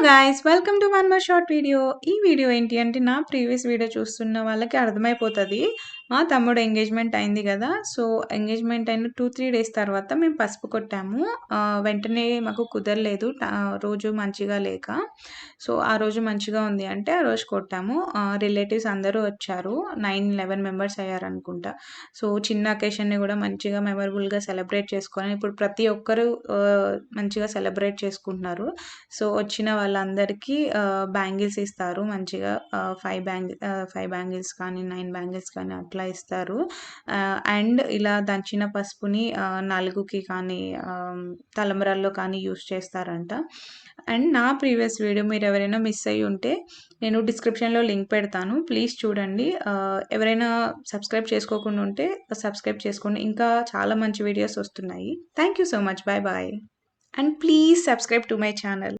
Guys welcome to one more short video. ఈ video ఏంటి అంటే నా ప్రీవియస్ వీడియో చూస్తున్న వాళ్ళకి అర్థమైపోతది. మా తమ్ముడు ఎంగేజ్‌మెంట్ అయింది గదా! సో, ఎంగేజ్‌మెంట్ అయిన 2, 3 డేస్ తర్వాత మేము పసుపు కొట్టాము. వెంటనే మాకు కుదరలేదు. రోజు మంచిగా లేక. సో, ఆ రోజు మంచిగా ఉంది అంటే ఆ రోజు కొట్టాము. రిలేటివ్స్ అందరూ వచ్చారు. 9, 11 మెంబర్స్ అయ్యారనుకుంటా. సో, చిన్న అకేషన్‌ని గూడా మంచిగా మెమరబుల్‌గా సెలబ్రేట్ చేసుకొని ఇప్పుడు ప్రతి ఒక్కరు మంచిగా సెలబ్రేట్ చేసుకుంటున్నారు. సో, వచ్చిన వాళ్ళందరికీ బ్యాంగిల్స్ ఇస్తారు. మంచిగా 5 బ్యాంగిల్స్ కానీ, 9 బ్యాంగిల్స్ కానీ అట్లా ఇస్తారు. అండ్ ఇలా దంచిన పసుపుని నలుగుకి కానీ, తలంబ్రాల్లో కానీ యూజ్ చేస్తారంట. అండ్ నా ప్రీవియస్ వీడియో మీరెవరైనా మిస్ అయ్యి ఉంటే నేను డిస్క్రిప్షన్‌లో లింక్ పెడతాను. ప్లీజ్ చూడండి. ఎవరైనా సబ్స్క్రైబ్ చేసుకోకుండా ఉంటే సబ్స్క్రైబ్ చేసుకోండి. ఇంకా చాలా మంచి వీడియోస్ వస్తున్నాయి. Thank you so much. By. And please subscribe to my channel.